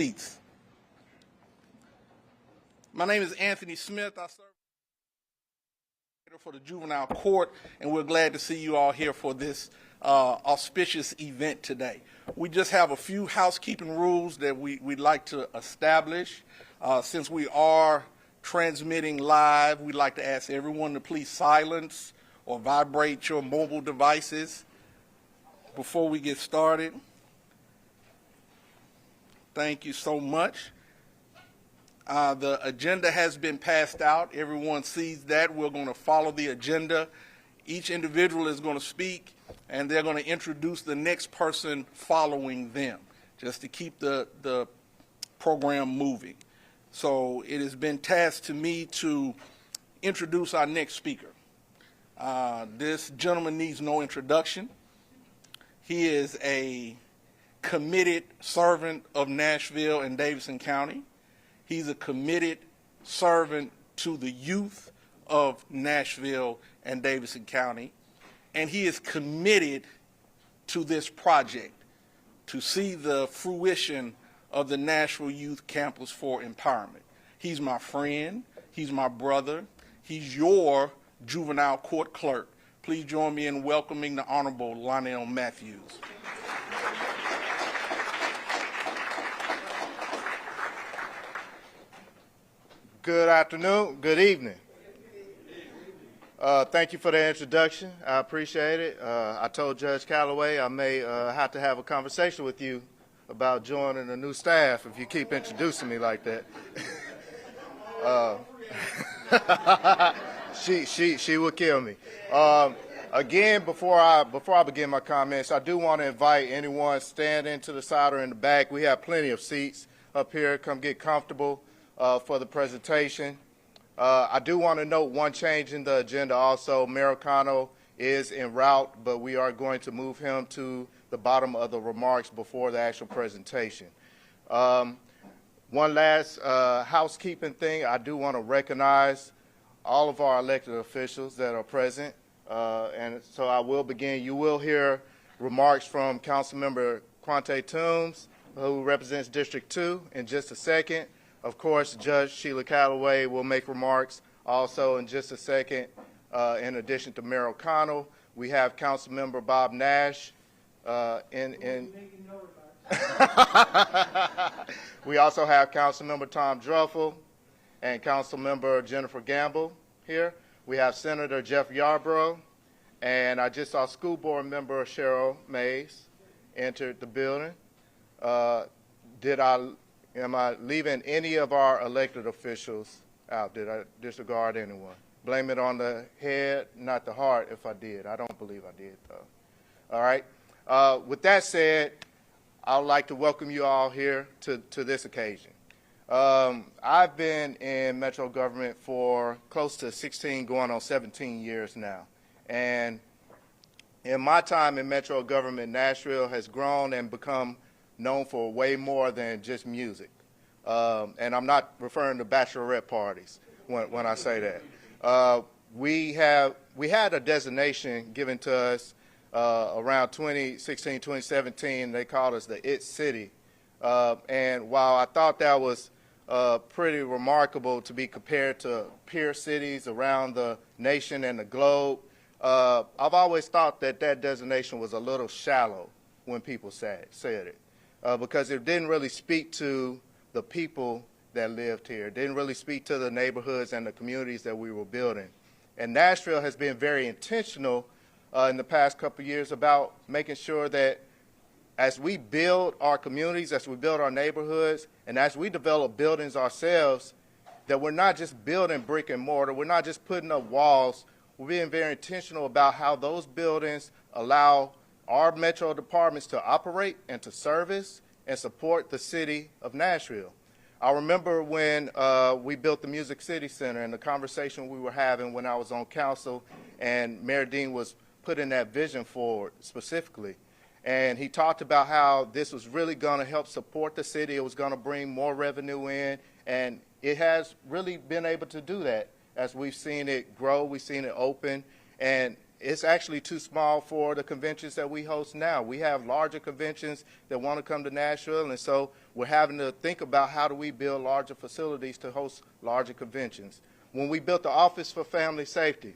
seats. My name is Anthony Smith. I serve for the Juvenile Court, and we're glad to see you all here for this auspicious event today. We just have a few housekeeping rules that we'd like to establish. Since we are transmitting live, we'd like to ask everyone to please silence or vibrate your mobile devices before we get started. Thank you so much. The agenda has been passed out. Everyone sees that. We're going to follow the agenda. Each individual is going to speak, and they're going to introduce the next person following them, just to keep the program moving. So it has been tasked to me to introduce our next speaker. This gentleman needs no introduction. He is a committed servant of Nashville and Davidson County. He's a committed servant to the youth of Nashville and Davidson County, and he is committed to this project to see the fruition of the Nashville Youth Campus for Empowerment. He's my friend, he's my brother, he's your juvenile court clerk. Please join me in welcoming the Honorable Lionel Matthews. Good afternoon, good evening. Thank you for the introduction. I appreciate it. I told Judge Calloway I may have to have a conversation with you about joining the new staff if you keep introducing me like that. She will kill me. Again, before I begin my comments, I do want to invite anyone standing to the side or in the back. We have plenty of seats up here. Come get comfortable for the presentation. I do want to note one change in the agenda also. Mayor O'Connell is en route, but we are going to move him to the bottom of the remarks before the actual presentation. One last housekeeping thing. I do want to recognize all of our elected officials that are present. And so I will begin. You will hear remarks from Councilmember Quante Toombs, who represents District 2, in just a second. Of course, Judge Sheila Calloway will make remarks also in just a second. In addition to Mayor O'Connell, we have Councilmember Bob Nash. We also have Councilmember Tom Druffel and Councilmember Jennifer Gamble here. We have Senator Jeff Yarborough, and I just saw School Board Member Cheryl Mays entered the building. Am I leaving any of our elected officials out? Did I disregard anyone? Blame it on the head, not the heart, if I did. I don't believe I did, though. All right. With that said, I would like to welcome you all here to this occasion. I've been in Metro government for close to 16, going on 17 years now. And in my time in Metro government, Nashville has grown and become known for way more than just music. And I'm not referring to bachelorette parties when I say that. We had a designation given to us around 2016, 2017. They called us the IT City. And while I thought that was pretty remarkable to be compared to peer cities around the nation and the globe, I've always thought that designation was a little shallow when people said it. Because it didn't really speak to the people that lived here. It didn't really speak to the neighborhoods and the communities that we were building. And Nashville has been very intentional in the past couple of years about making sure that as we build our communities, as we build our neighborhoods, and as we develop buildings ourselves, that we're not just building brick and mortar, we're not just putting up walls, we're being very intentional about how those buildings allow our metro departments to operate and to service and support the city of Nashville. I remember when we built the Music City Center and the conversation we were having when I was on council and Mayor Dean was putting that vision forward specifically. And he talked about how this was really going to help support the city. It was going to bring more revenue in, and it has really been able to do that as we've seen it grow, we've seen it open, and it's actually too small for the conventions that we host now. We have larger conventions that want to come to Nashville, and so we're having to think about how do we build larger facilities to host larger conventions. When we built the Office for Family Safety,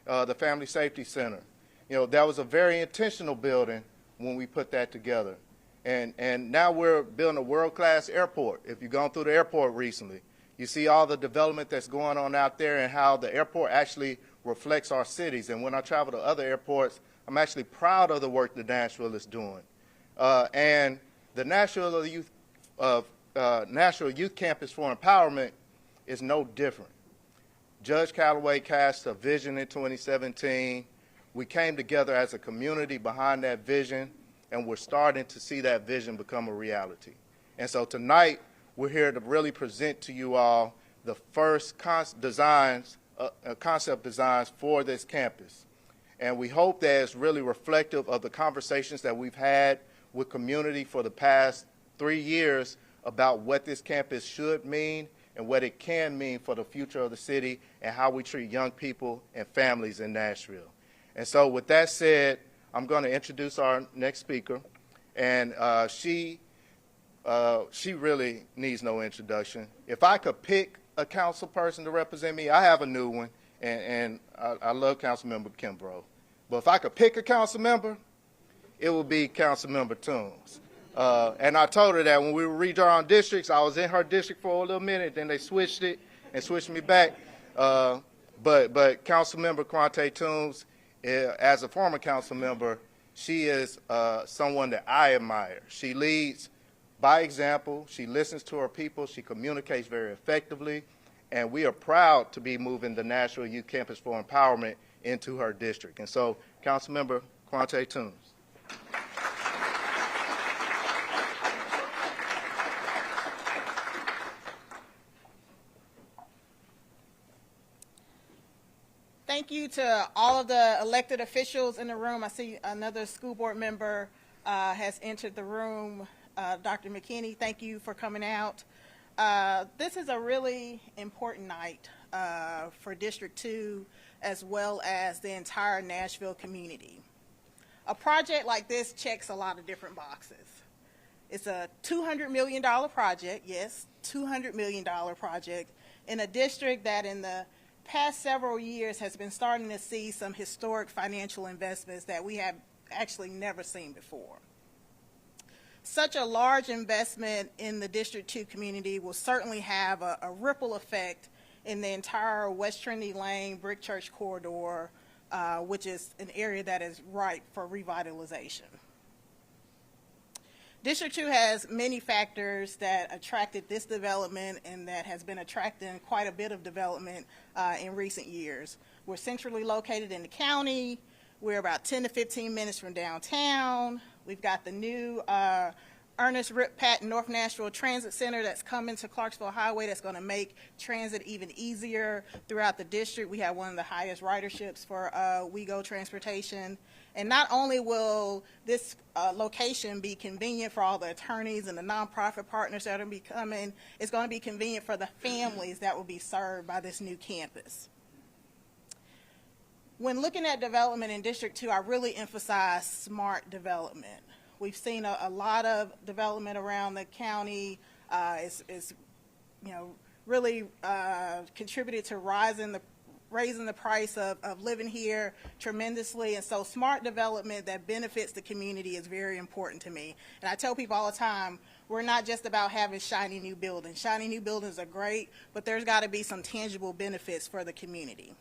the Family Safety Center, that was a very intentional building when we put that together. And now we're building a world-class airport. If you've gone through the airport recently, you see all the development that's going on out there and how the airport actually reflects our cities. And when I travel to other airports, I'm actually proud of the work that Nashville is doing. And the National Youth Campus for Empowerment is no different. Judge Callaway cast a vision in 2017. We came together as a community behind that vision, and we're starting to see that vision become a reality. And so tonight, we're here to really present to you all the first concept designs for this campus. And we hope that it's really reflective of the conversations that we've had with community for the past 3 years about what this campus should mean and what it can mean for the future of the city and how we treat young people and families in Nashville. And so with that said, I'm going to introduce our next speaker, and she really needs no introduction. If I could pick a council person to represent me, I have a new one, and I love Councilmember Kimbrough. But if I could pick a council member, it would be Councilmember Toombs. And I told her that when we were redrawing districts, I was in her district for a little minute, then they switched it and switched me back. But Councilmember Quante Toombs, as a former council member, she is someone that I admire. She leads by example. She listens to her people. She communicates very effectively. And we are proud to be moving the National Youth Campus for Empowerment into her district. And so, Councilmember Quante Toombs. Thank you to all of the elected officials in the room. I see another school board member has entered the room. Dr. McKinney, thank you for coming out. This is a really important night for District 2 as well as the entire Nashville community. A project like this checks a lot of different boxes. It's a $200 million project, yes, $200 million project in a district that in the past several years has been starting to see some historic financial investments that we have actually never seen before. Such a large investment in the District 2 community will certainly have a ripple effect in the entire West Trinity Lane, Brick Church corridor, which is an area that is ripe for revitalization. District 2 has many factors that attracted this development and that has been attracting quite a bit of development in recent years. We're centrally located in the county. We're about 10 to 15 minutes from downtown. We've got the new Ernest Rip Patton North Nashville Transit Center that's coming to Clarksville Highway that's going to make transit even easier throughout the district. We have one of the highest riderships for WeGo transportation. And not only will this location be convenient for all the attorneys and the nonprofit partners that are going to be coming, it's going to be convenient for the families that will be served by this new campus. When looking at development in District 2, I really emphasize smart development. We've seen a lot of development around the county. It's really contributed to raising the price of living here tremendously. And so smart development that benefits the community is very important to me. And I tell people all the time, we're not just about having shiny new buildings. Shiny new buildings are great, but there's got to be some tangible benefits for the community.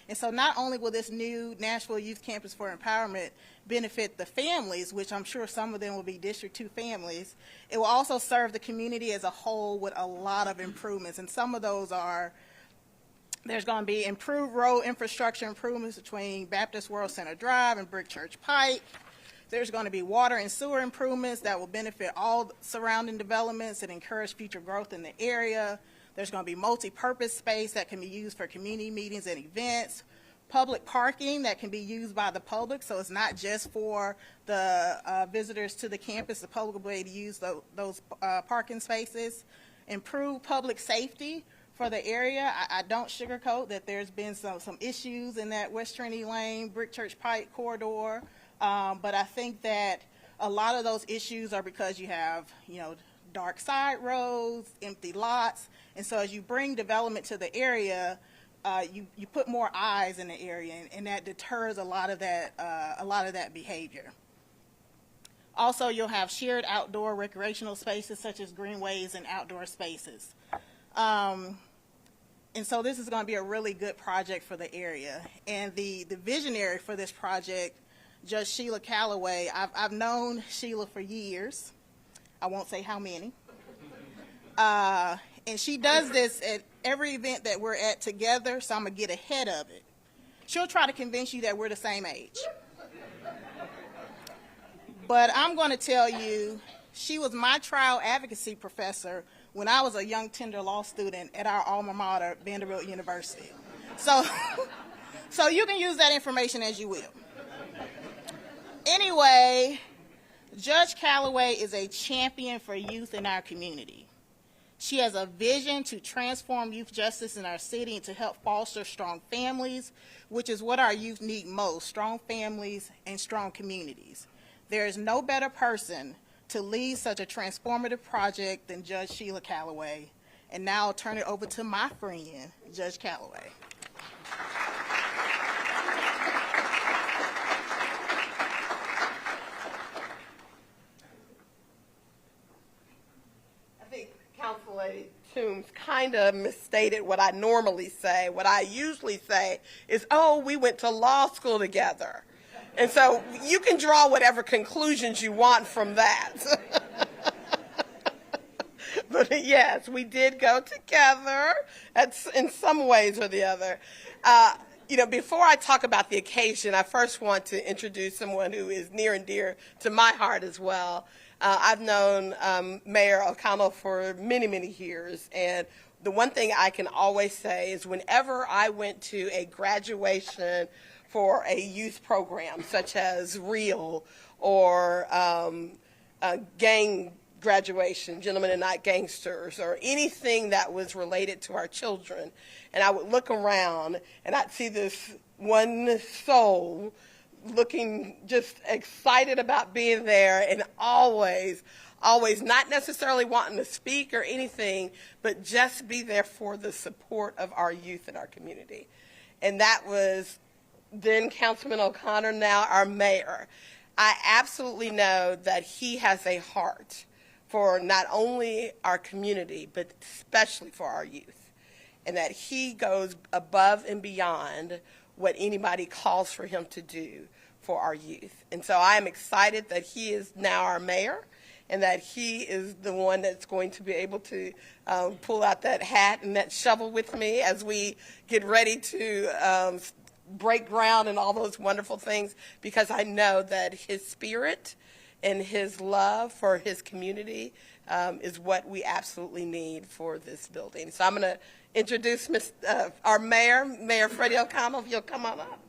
And so not only will this new Nashville Youth Campus for Empowerment benefit the families, which I'm sure some of them will be District 2 families, it will also serve the community as a whole with a lot of improvements. And some of those are, there's going to be improved road infrastructure improvements between Baptist World Center Drive and Brick Church Pike. There's going to be water and sewer improvements that will benefit all surrounding developments and encourage future growth in the area. There's going to be multi-purpose space that can be used for community meetings and events, public parking that can be used by the public, so it's not just for the visitors to the campus. The public will be able to use those parking spaces. Improved public safety for the area. I don't sugarcoat that there's been some issues in that West Trinity Lane, Brick Church Pike corridor, but I think that a lot of those issues are because you have, dark side roads, empty lots, and so as you bring development to the area, you put more eyes in the area, and that deters a lot of that behavior. Also, you'll have shared outdoor recreational spaces such as greenways and outdoor spaces. And so this is going to be a really good project for the area. And the visionary for this project, Judge Sheila Calloway, I've known Sheila for years. I won't say how many. And she does this at every event that we're at together, so I'm going to get ahead of it. She'll try to convince you that we're the same age. But I'm going to tell you, she was my trial advocacy professor when I was a young tender law student at our alma mater, Vanderbilt University. So you can use that information as you will. Anyway, Judge Calloway is a champion for youth in our community. She has a vision to transform youth justice in our city and to help foster strong families, which is what our youth need most, strong families and strong communities. There is no better person to lead such a transformative project than Judge Sheila Calloway. And now I'll turn it over to my friend, Judge Calloway. I think Councilwoman Toombs kind of misstated what I normally say. What I usually say is, oh, we went to law school together. And so you can draw whatever conclusions you want from that. But yes, we did go together in some ways or the other. Before I talk about the occasion, I first want to introduce someone who is near and dear to my heart as well. I've known Mayor O'Connell for many, many years, and the one thing I can always say is whenever I went to a graduation for a youth program such as REAL or gang graduation, Gentlemen and Not Gangsters, or anything that was related to our children, and I would look around and I'd see this one soul looking just excited about being there and always not necessarily wanting to speak or anything, but just be there for the support of our youth in our community. And that was then Councilman O'Connor, now our mayor. I absolutely know that he has a heart for not only our community, but especially for our youth, and that he goes above and beyond what anybody calls for him to do for our youth. And so I am excited that he is now our mayor, and that he is the one that's going to be able to pull out that hat and that shovel with me as we get ready to break ground and all those wonderful things, because I know that his spirit and his love for his community is what we absolutely need for this building. So I'm going to introduce our mayor, Mayor Freddie O'Connell, if you'll come on up.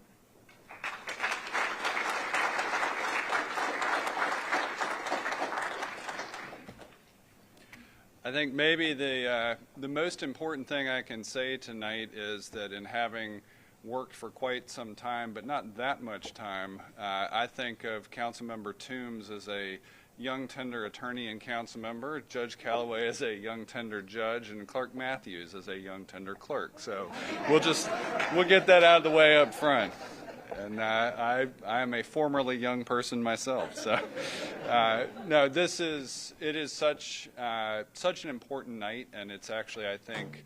I think maybe the most important thing I can say tonight is that in having worked for quite some time, but not that much time, I think of Councilmember Toombs as a young tender attorney and council member, Judge Calloway as a young tender judge, and Clerk Matthews as a young tender clerk. So we'll get that out of the way up front. And I am a formerly young person myself. So no, it is such an important night, and it's actually, I think,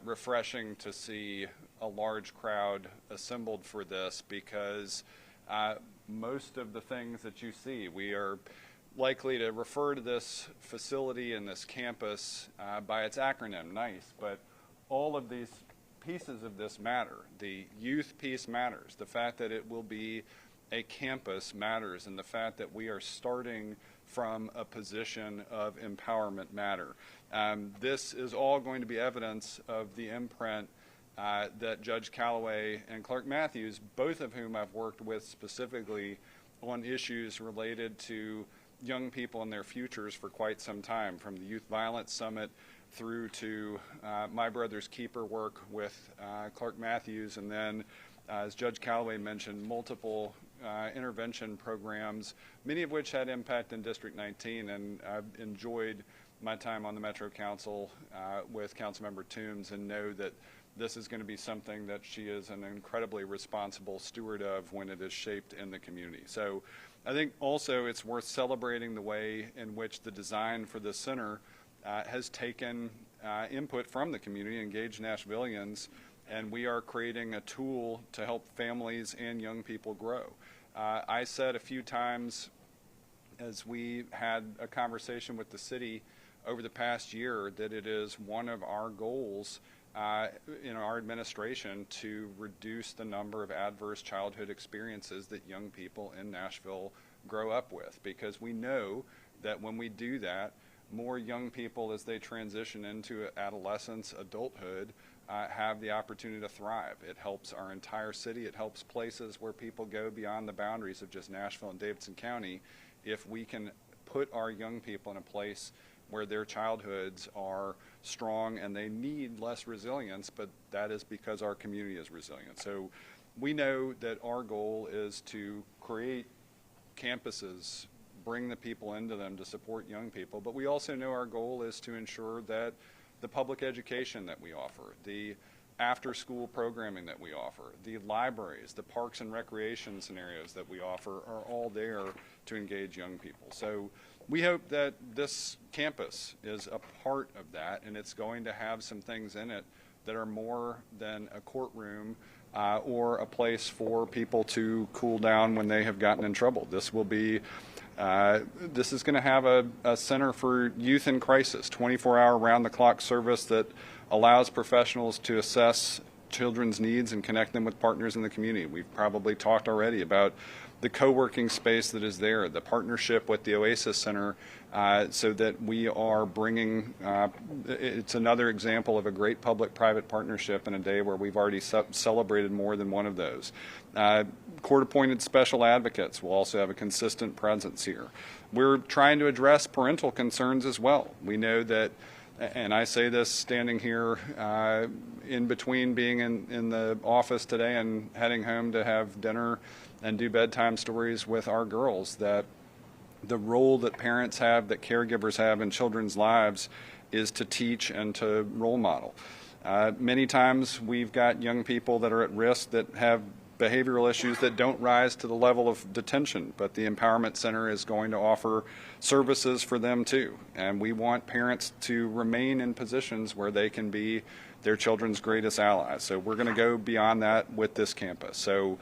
refreshing to see a large crowd assembled for this, because most of the things that you see, we are likely to refer to this facility and this campus by its acronym, NYCE, but all of these pieces of this matter. The youth piece matters. The fact that it will be a campus matters, and the fact that we are starting from a position of empowerment matter. This is all going to be evidence of the imprint that Judge Calloway and Clerk Matthews, both of whom I've worked with specifically on issues related to young people and their futures for quite some time, from the Youth Violence Summit through to My Brother's Keeper work with Clark Matthews, and then, as Judge Callaway mentioned, multiple intervention programs, many of which had impact in District 19, and I've enjoyed my time on the Metro Council with Councilmember Toombs, and know that this is going to be something that she is an incredibly responsible steward of when it is shaped in the community. So I think also it's worth celebrating the way in which the design for the center has taken input from the community, engaged Nashvillians, and we are creating a tool to help families and young people grow. I said a few times as we had a conversation with the city over the past year that it is one of our goals in our administration to reduce the number of adverse childhood experiences that young people in Nashville grow up with, because we know that when we do that, more young people as they transition into adolescence, adulthood, have the opportunity to thrive. It helps our entire city. It helps places where people go beyond the boundaries of just Nashville and Davidson County if we can put our young people in a place where their childhoods are strong and they need less resilience, but that is because our community is resilient. So we know that our goal is to create campuses, bring the people into them to support young people, but we also know our goal is to ensure that the public education that we offer, the after-school programming that we offer, the libraries, the parks and recreation scenarios that we offer are all there to engage young people. So we hope that this campus is a part of that, and it's going to have some things in it that are more than a courtroom or a place for people to cool down when they have gotten in trouble. This will be this is going to have a center for youth in crisis, 24-hour round-the-clock service that allows professionals to assess children's needs and connect them with partners in the community. We've probably talked already about the co-working space that is there, the partnership with the Oasis Center, so that we are bringing, it's another example of a great public-private partnership in a day where we've already celebrated more than one of those. Court-appointed special advocates will also have a consistent presence here. We're trying to address parental concerns as well. We know that, and I say this standing here in between being in the office today and heading home to have dinner and do bedtime stories with our girls, that the role that parents have, that caregivers have in children's lives is to teach and to role model. Many times we've got young people that are at risk that have behavioral issues that don't rise to the level of detention, but the Empowerment Center is going to offer services for them too. And we want parents to remain in positions where they can be their children's greatest allies. So we're going to go beyond that with this campus. So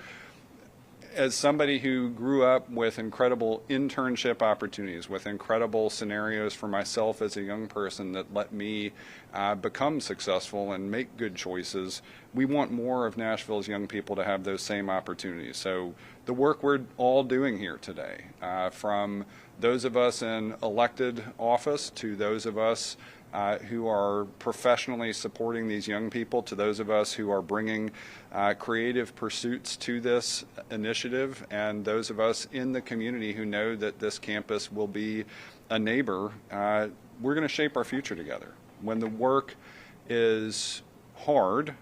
as somebody who grew up with incredible internship opportunities, with incredible scenarios for myself as a young person that let me become successful and make good choices, we want more of Nashville's young people to have those same opportunities. So the work we're all doing here today, from those of us in elected office to those of us who are professionally supporting these young people, to those of us who are bringing creative pursuits to this initiative, and those of us in the community who know that this campus will be a neighbor, we're going to shape our future together. When the work is hard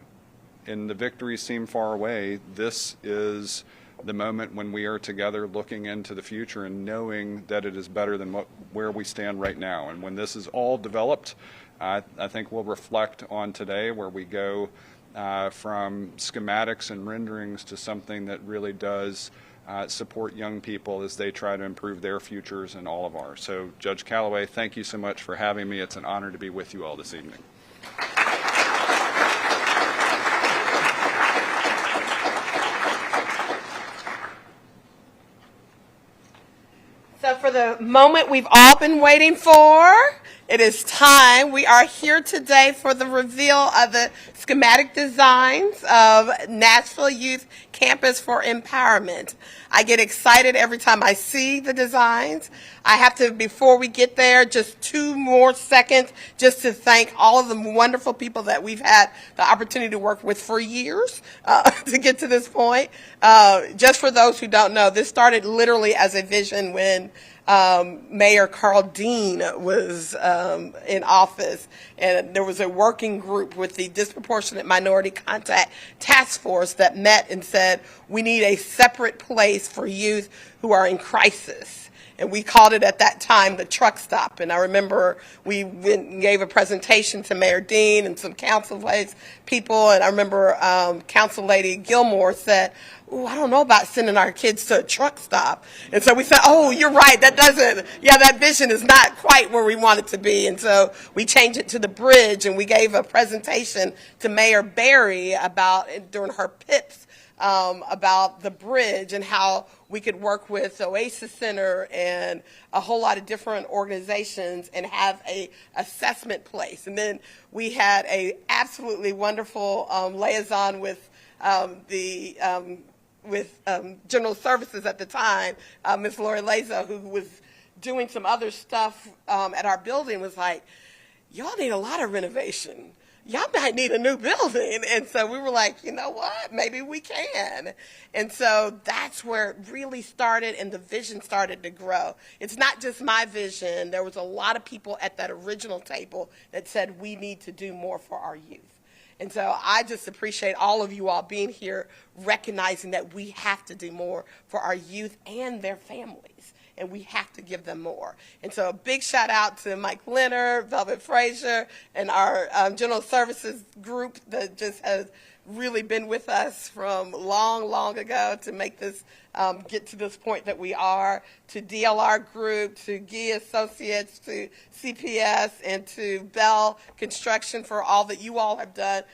and the victories seem far away, this is the moment when we are together looking into the future and knowing that it is better than where we stand right now. And when this is all developed, I think we'll reflect on today where we go from schematics and renderings to something that really does support young people as they try to improve their futures and all of ours. So Judge Callaway, thank you so much for having me. It's an honor to be with you all this evening. So for the moment we've all been waiting for, it is time. We are here today for the reveal of the schematic designs of Nashville Youth Campus for Empowerment. I get excited every time I see the designs. I have to, before we get there, just 2 more seconds just to thank all of the wonderful people that we've had the opportunity to work with for years to get to this point. Just for those who don't know, this started literally as a vision when Mayor Carl Dean was in office, and there was a working group with the Disproportionate Minority Contact Task Force that met and said, we need a separate place for youth who are in crisis. And we called it at that time the truck stop. And I remember we went and gave a presentation to Mayor Dean and some council people. And I remember Council Lady Gilmore said, "Oh, I don't know about sending our kids to a truck stop." And so we said, "Oh, you're right. That vision is not quite where we want it to be." And so we changed it to the bridge, and we gave a presentation to Mayor Barry during her PIPs about the bridge and how we could work with Oasis Center and a whole lot of different organizations and have a assessment place. And then we had a absolutely wonderful liaison with General Services at the time, Ms. Lori Lazo, who was doing some other stuff at our building, was like, y'all need a lot of renovation. Y'all might need a new building. And so we were like, you know what, maybe we can. And so that's where it really started, and the vision started to grow. It's not just my vision. There was a lot of people at that original table that said we need to do more for our youth. And so I just appreciate all of you all being here, recognizing that we have to do more for our youth and their families, and we have to give them more. And so a big shout out to Mike Leonard, Velvet Frazier, and our General Services group that just has really been with us from long, long ago to make this get to this point that we are, to DLR Group, to Gee Associates, to CPS, and to Bell Construction for all that you all have done,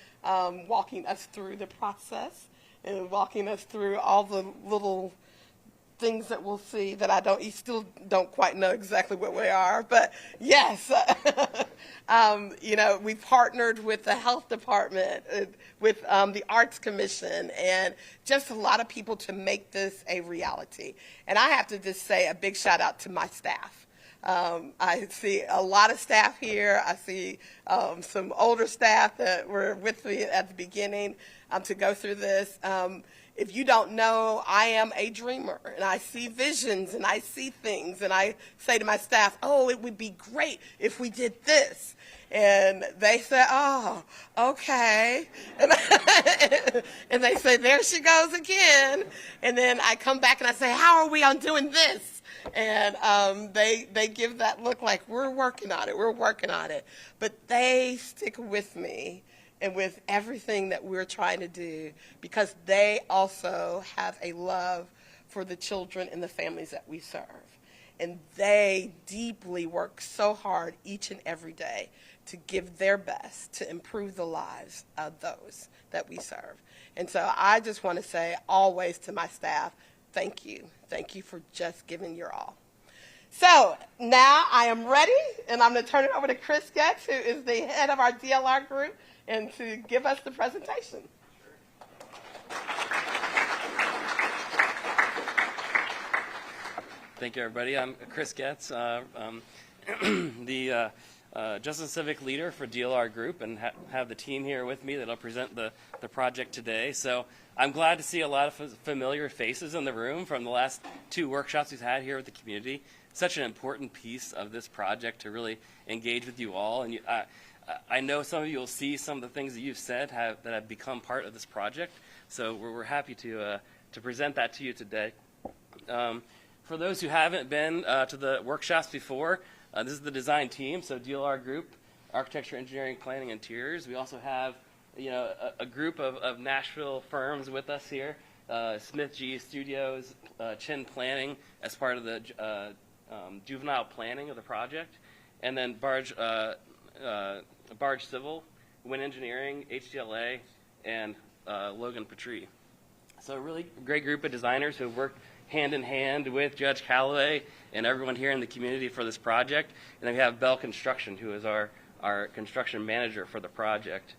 walking us through the process and walking us through all the little things that we'll see that you still don't quite know exactly what we are, but yes, we partnered with the health department, with the Arts Commission, and just a lot of people to make this a reality. And I have to just say a big shout out to my staff. I see a lot of staff here. I see some older staff that were with me at the beginning to go through this. If you don't know, I am a dreamer, and I see visions, and I see things, and I say to my staff, oh, it would be great if we did this. And they say, oh, okay. And they say, there she goes again. And then I come back and I say, how are we on doing this? And they give that look like, we're working on it. But they stick with me and with everything that we're trying to do, because they also have a love for the children and the families that we serve. And they deeply work so hard each and every day to give their best to improve the lives of those that we serve. And so I just want to say always to my staff, thank you. Thank you for just giving your all. So now I am ready, and I'm going to turn it over to Chris Getz, who is the head of our DLR group, and to give us the presentation. Thank you, everybody. I'm Chris Getz, the Justice and Civic Leader for DLR Group, and have the team here with me that'll present the project today. So I'm glad to see a lot of familiar faces in the room from the last 2 workshops we've had here with the community. Such an important piece of this project to really engage with you all. And I know some of you will see some of the things that you've said that have become part of this project. So we're happy to present that to you today. For those who haven't been to the workshops before, this is the design team. So DLR Group, Architecture, Engineering, Planning, Interiors. We also have a group of Nashville firms with us here. Smith G Studios, Chin Planning as part of the juvenile planning of the project, and then Barge Civil, Wind Engineering, HDLA, and Logan Petrie. So a really great group of designers who have worked hand in hand with Judge Calloway and everyone here in the community for this project. And then we have Bell Construction, who is our construction manager for the project.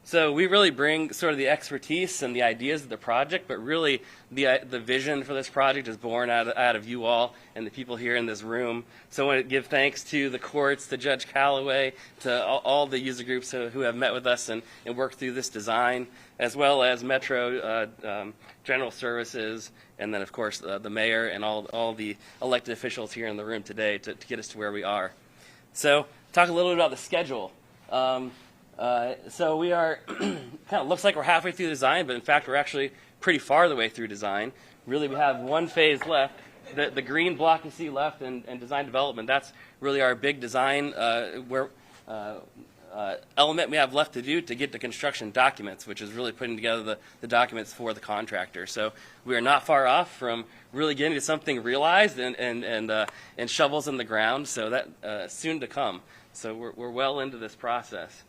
So we really bring sort of the expertise and the ideas of the project, but really the vision for this project is born out of you all and the people here in this room. So I want to give thanks to the courts, to Judge Calloway, to all the user groups who have met with us and worked through this design, as well as Metro General Services, and then, of course, the mayor and all the elected officials here in the room today to get us to where we are. So talk a little bit about the schedule. So we are, kind of looks like we're halfway through design, but in fact we're actually pretty far the way through design. Really, we have one phase left. The green block you see left in design development, that's really our big design element we have left to do to get the construction documents, which is really putting together the documents for the contractor. So we are not far off from really getting to something realized and shovels in the ground, so that soon to come. So we're well into this process.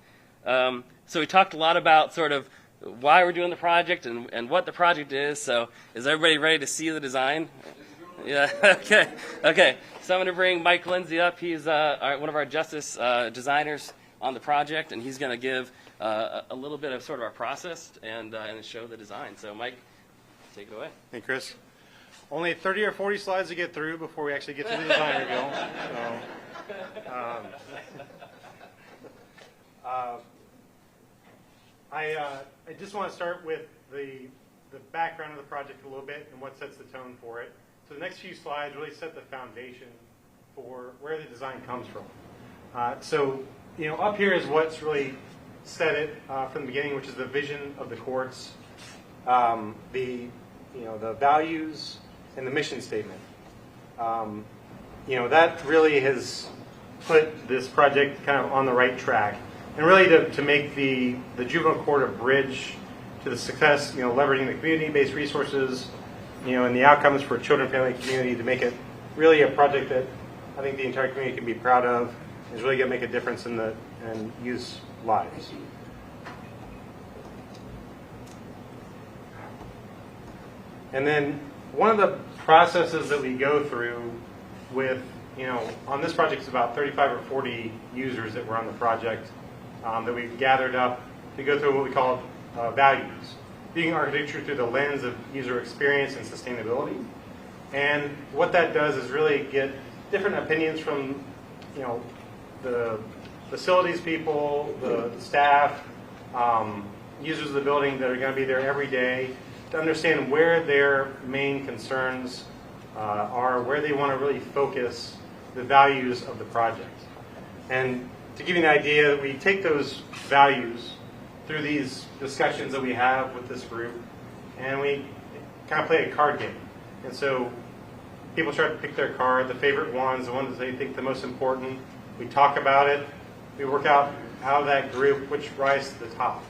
So we talked a lot about sort of why we're doing the project and what the project is. So is everybody ready to see the design? Yeah, okay. Okay, so I'm going to bring Mike Lindsay up. He's one of our justice designers on the project, and he's going to give a little bit of sort of our process and show the design. So Mike, take it away. Hey, Chris. Only 30 or 40 slides to get through before we actually get to the design reveal. I just want to start with the background of the project a little bit and what sets the tone for it. So the next few slides really set the foundation for where the design comes from. So, up here is what's really set it from the beginning, which is the vision of the courts, the values, and the mission statement. That really has put this project kind of on the right track, and really to make the juvenile court a bridge to the success, leveraging the community-based resources, and the outcomes for children, family, and community to make it really a project that I think the entire community can be proud of. Is really going to make a difference in youth lives. And then one of the processes that we go through with, on this project is about 35 or 40 users that were on the project that we've gathered up to go through what we call values, viewing architecture through the lens of user experience and sustainability. And what that does is really get different opinions from, the facilities people, the staff, users of the building that are going to be there every day, to understand where their main concerns are, where they want to really focus the values of the project. And to give you an idea, we take those values through these discussions that we have with this group, and we kind of play a card game. And so people try to pick their card, the favorite ones, the ones that they think the most important. We talk about it. We work out of that group which rise to the top.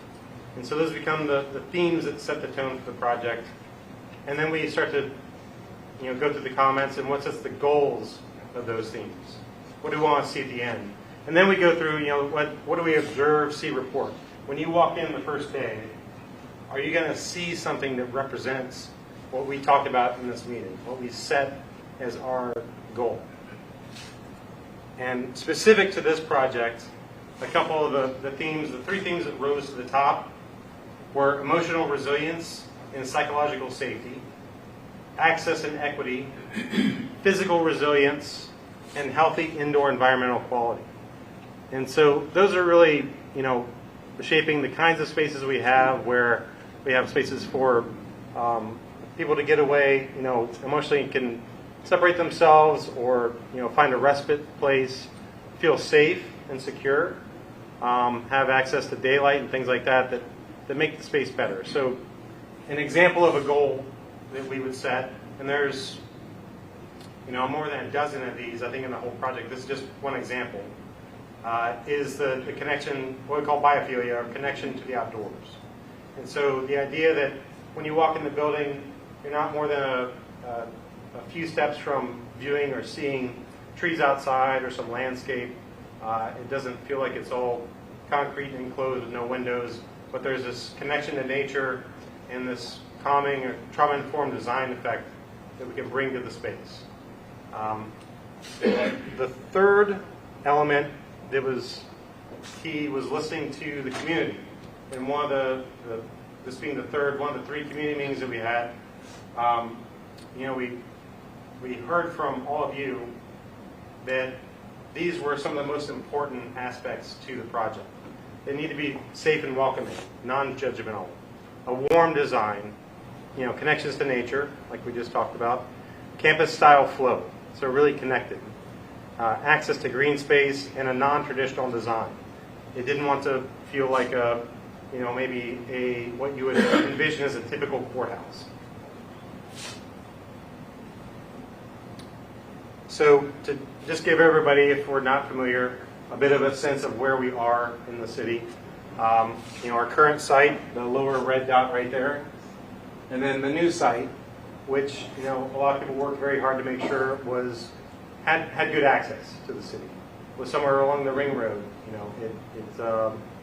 And so those become the themes that set the tone for the project. And then we start to go through the comments and what sets the goals of those themes. What do we want to see at the end? And then we go through, what do we observe, see, report. When you walk in the first day, are you going to see something that represents what we talked about in this meeting, what we set as our goal? And specific to this project, a couple of the themes, the three themes that rose to the top were emotional resilience and psychological safety, access and equity, physical resilience, and healthy indoor environmental quality. And so those are really, shaping the kinds of spaces we have, where we have spaces for people to get away, emotionally can separate themselves or, find a respite place, feel safe and secure, have access to daylight and things like that make the space better. So an example of a goal that we would set, and there's, more than a dozen of these, I think, in the whole project. This is just one example, is the connection, what we call biophilia, or connection to the outdoors. And so the idea that when you walk in the building, you're not more than a few steps from viewing or seeing trees outside or some landscape. It doesn't feel like it's all concrete and enclosed with no windows, but there's this connection to nature and this calming or trauma-informed design effect that we can bring to the space. The third element that was key was listening to the community. in one of this being the third, one of the 3 community meetings that we had, we heard from all of you that these were some of the most important aspects to the project. They need to be safe and welcoming, non-judgmental, a warm design, connections to nature, like we just talked about, campus-style flow, so really connected, access to green space, and a non-traditional design. It didn't want to feel like maybe what you would envision as a typical courthouse. So to just give everybody, if we're not familiar, a bit of a sense of where we are in the city. Our current site, the lower red dot right there, and then the new site, which a lot of people worked very hard to make sure had good access to the city. Was somewhere along the ring road.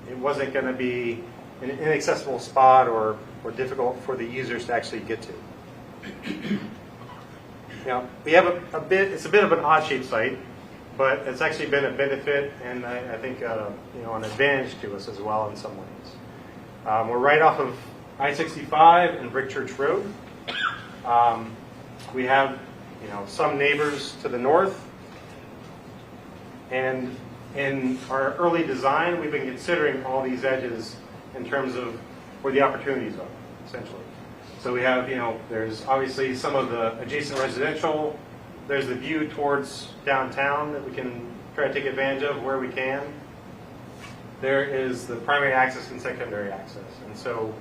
It wasn't going to be an inaccessible spot or difficult for the users to actually get to. We have it's a bit of an odd-shaped site, but it's actually been a benefit and I think an advantage to us as well in some ways. We're right off of I-65 and Brick Church Road. We have some neighbors to the north, and in our early design, we've been considering all these edges in terms of where the opportunities are, essentially. So we have, there's obviously some of the adjacent residential. There's the view towards downtown that we can try to take advantage of where we can. There is the primary access and secondary access. And so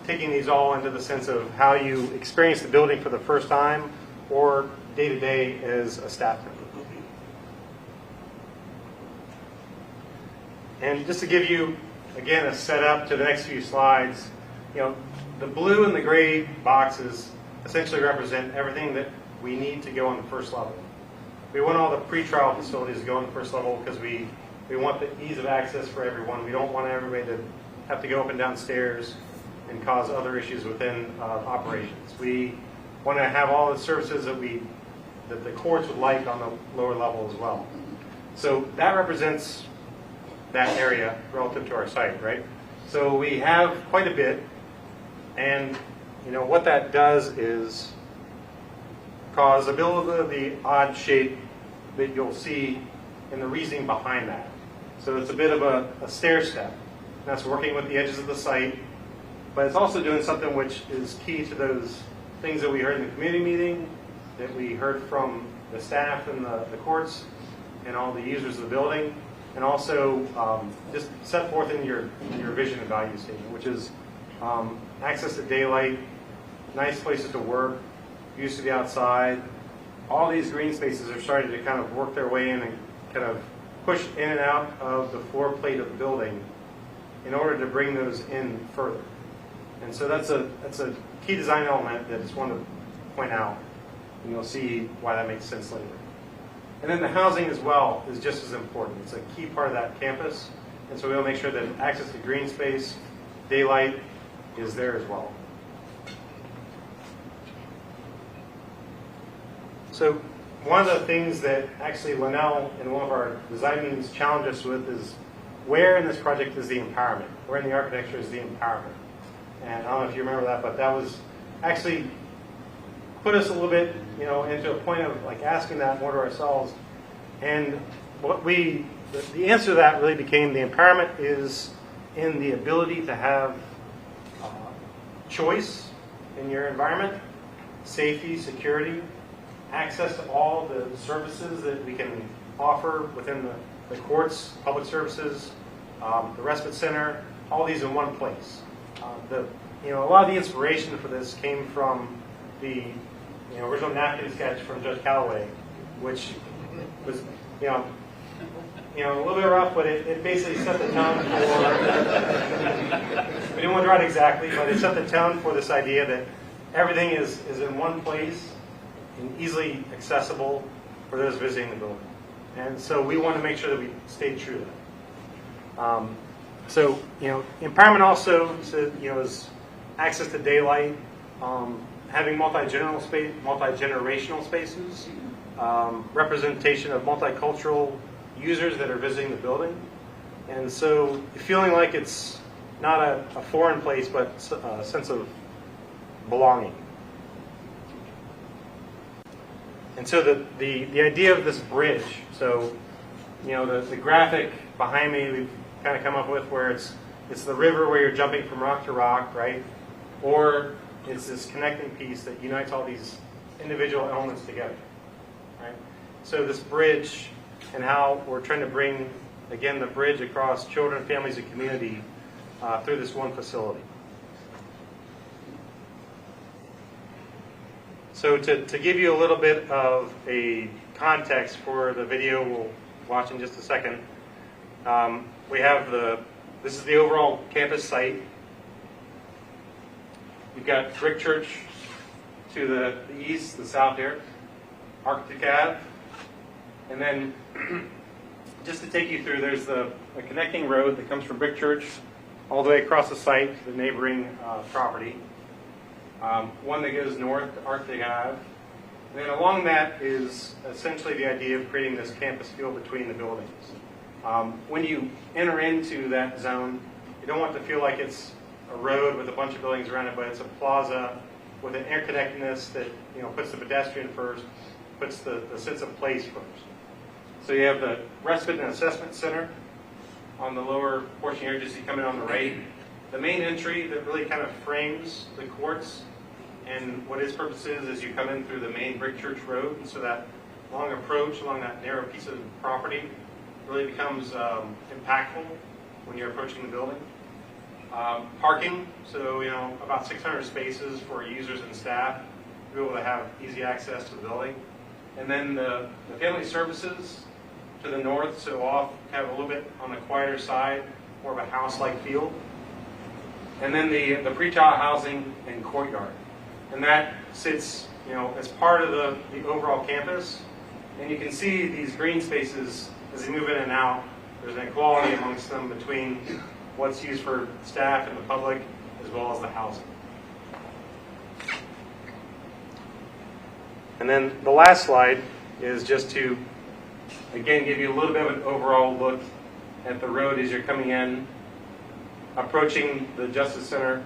taking these all into the sense of how you experience the building for the first time or day-to-day as a staff member. And just to give you, again, a setup to the next few slides, the blue and the gray boxes essentially represent everything that we need to go on the first level. We want all the pretrial facilities to go on the first level because we want the ease of access for everyone. We don't want everybody to have to go up and down stairs and cause other issues within operations. We want to have all the services that the courts would like on the lower level as well. So that represents that area relative to our site, right? So we have quite a bit, and what that does is cause a bit of the odd shape that you'll see in the reasoning behind that. So it's a bit of a stair step. That's working with the edges of the site, but it's also doing something which is key to those things that we heard in the community meeting, that we heard from the staff and the courts and all the users of the building, and also just set forth in your vision and value statement, which is access to daylight, nice places to work, use to the outside. All these green spaces are starting to kind of work their way in and kind of push in and out of the floor plate of the building in order to bring those in further. And so that's a key design element that I just want to point out, and you'll see why that makes sense later. And then the housing as well is just as important. It's a key part of that campus, and so we'll make sure that access to green space, daylight is there as well. So one of the things that actually Linnell in one of our design meetings challenged us with is where in this project is the empowerment? Where in the architecture is the empowerment? And I don't know if you remember that, but that was actually put us a little bit, into a point of like asking that more to ourselves. And the answer to that really became the empowerment is in the ability to have choice in your environment, safety, security, access to all the services that we can offer within the courts, public services, the respite center, all these in one place. A lot of the inspiration for this came from the original napkin sketch from Judge Calloway, which was a little bit rough, but it basically set the tone for. We didn't want to draw it exactly, but it set the tone for this idea that everything is in one place and easily accessible for those visiting the building. And so we want to make sure that we stay true to that. Empowerment also is access to daylight, having multi-generational spaces, representation of multicultural users that are visiting the building. And so feeling like it's not a foreign place, but a sense of belonging. And so the idea of this bridge, so the graphic behind me we've kind of come up with where it's the river where you're jumping from rock to rock, right? Or it's this connecting piece that unites all these individual elements together, right? So this bridge and how we're trying to bring, again, the bridge across children, families, and community through this one facility. So to give you a little bit of a context for the video we'll watch in just a second, we have this is the overall campus site. You've got Brick Church to the east, the south here, Arctic Ave, and then just to take you through, there's a connecting road that comes from Brick Church all the way across the site to the neighboring property. One that goes north to Arctic Ave. And then along that is essentially the idea of creating this campus feel between the buildings. When you enter into that zone, you don't want to feel like it's a road with a bunch of buildings around it, but it's a plaza with an interconnectedness that puts the pedestrian first, puts the sense of place first. So you have the Respite and Assessment Center on the lower portion here, just you come in on the right. The main entry that really kind of frames the courts and what its purpose is you come in through the main Brick Church Road, and so that long approach along that narrow piece of property really becomes impactful when you're approaching the building. Parking, so about 600 spaces for users and staff to be able to have easy access to the building. And then the family services to the north, so off kind of a little bit on the quieter side, more of a house-like feel. And then the pre-child housing and courtyard. And that sits, as part of the overall campus. And you can see these green spaces as they move in and out. There's an equality amongst them between what's used for staff and the public, as well as the housing. And then the last slide is just to, again, give you a little bit of an overall look at the road as you're coming in, approaching the Justice Center,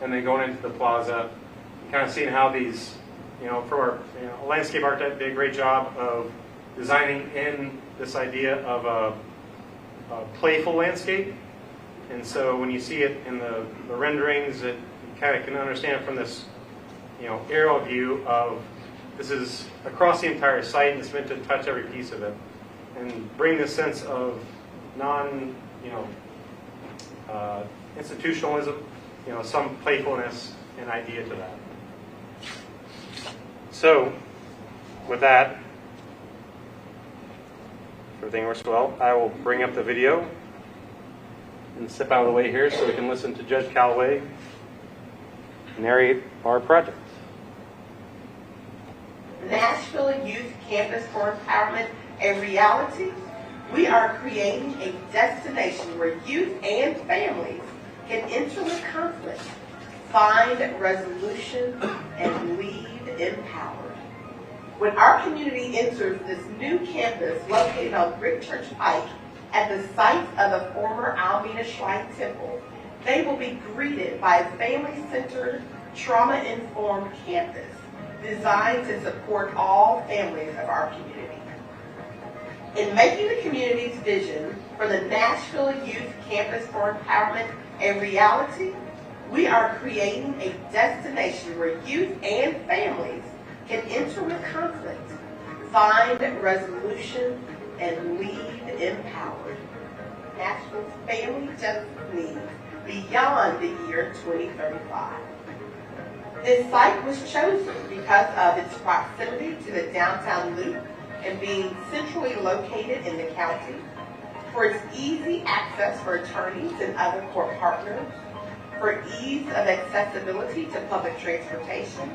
and then going into the plaza, kind of seeing how these, for our landscape architect did a great job of designing in this idea of a playful landscape. And so when you see it in the renderings, you kind of can understand from this, aerial view of this is across the entire site and it's meant to touch every piece of it and bring this sense of institutionalism, some playfulness and idea to that. So, with that, if everything works well, I will bring up the video and step out of the way here so we can listen to Judge Callaway narrate our project. Nashville Youth Campus for Empowerment a reality? We are creating a destination where youth and families can enter the conflict, find resolution, and lead empowered. When our community enters this new campus located on Brick Church Pike at the site of the former Almeda Shrine Temple, they will be greeted by a family-centered, trauma-informed campus designed to support all families of our community. In making the community's vision for the Nashville Youth Campus for Empowerment a reality, we are creating a destination where youth and families can enter with conflict, find resolution, and lead empowered. Nashville's family justice needs beyond the year 2035. This site was chosen because of its proximity to the downtown loop and being centrally located in the county, for its easy access for attorneys and other court partners, for ease of accessibility to public transportation,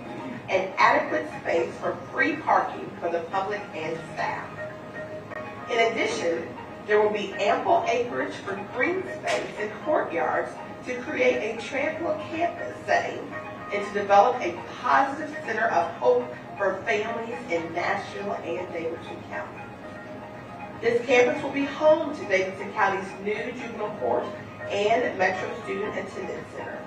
and adequate space for free parking for the public and staff. In addition, there will be ample acreage for green space and courtyards to create a tranquil campus setting and to develop a positive center of hope for families in Nashville and Davidson County. This campus will be home to Davidson County's new juvenile court and Metro Student Attendance Center.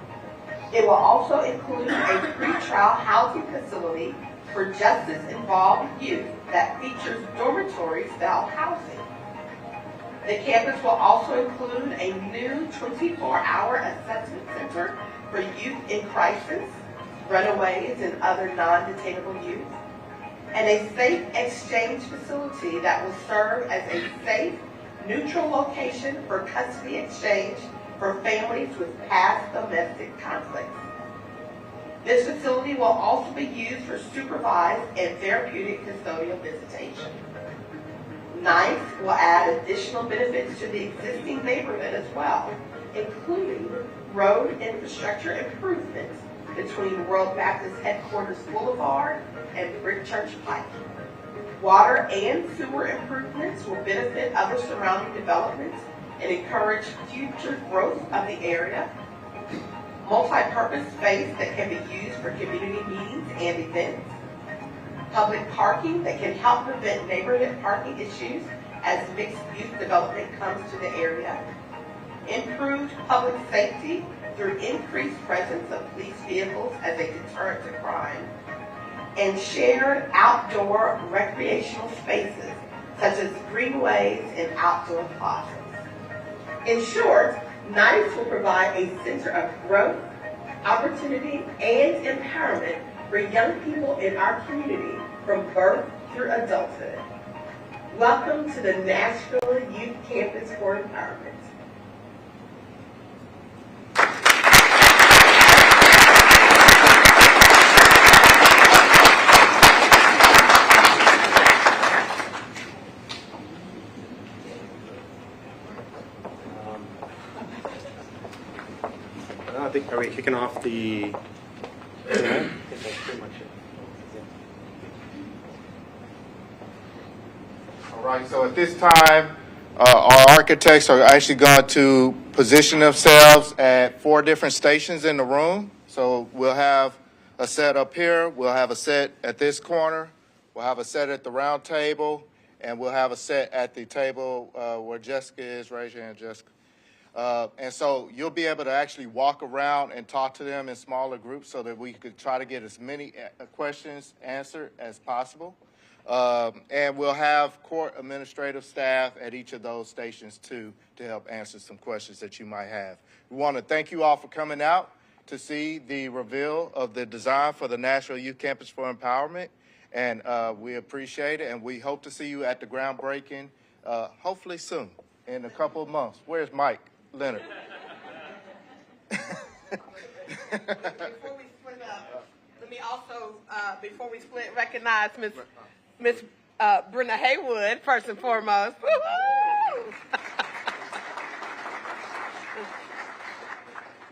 It will also include a pretrial housing facility for justice-involved youth that features dormitory-style housing. The campus will also include a new 24-hour assessment center for youth in crisis, runaways, and other non-detainable youth, and a safe exchange facility that will serve as a safe, neutral location for custody exchange for families with past domestic conflicts. This facility will also be used for supervised and therapeutic custodial visitation. NYCE will add additional benefits to the existing neighborhood as well, including road infrastructure improvements between World Baptist Headquarters Boulevard and Brick Church Pike. Water and sewer improvements will benefit other surrounding developments and encourage future growth of the area. Multi-purpose space that can be used for community meetings and events. Public parking that can help prevent neighborhood parking issues as mixed-use development comes to the area. Improved public safety through increased presence of police vehicles as a deterrent to crime. And shared outdoor recreational spaces such as greenways and outdoor plazas. In short, NYCE will provide a center of growth, opportunity, and empowerment for young people in our community from birth through adulthood. Welcome to the Nashville Youth Campus for Empowerment. I think, are we kicking off the? I think that's pretty much it. All right, so at this time, our architects are actually going to position themselves at 4 different stations in the room. So we'll have a set up here, we'll have a set at this corner, we'll have a set at the round table, and we'll have a set at the table where Jessica is. Raise your hand, Jessica. And so you'll be able to actually walk around and talk to them in smaller groups so that we could try to get as many questions answered as possible. And we'll have court administrative staff at each of those stations, too, to help answer some questions that you might have. We want to thank you all for coming out to see the reveal of the design for the Nashville Youth Campus for Empowerment. And we appreciate it, and we hope to see you at the groundbreaking, hopefully soon, in a couple of months. Where's Mike Leonard? Before we split up, let me also, before we split, recognize Miss Brenda Haywood, first and foremost. Woo-hoo!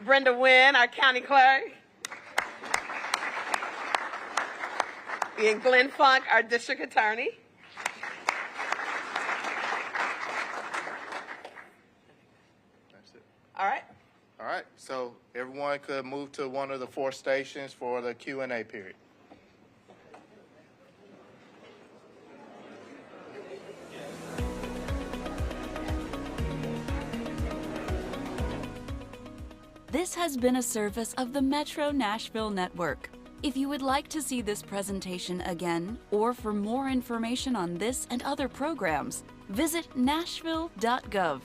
Brenda Wynn, our county clerk. And Glenn Funk, our district attorney. All right. All right, so everyone could move to one of the 4 stations for the Q&A period. This has been a service of the Metro Nashville Network. If you would like to see this presentation again, or for more information on this and other programs, visit nashville.gov.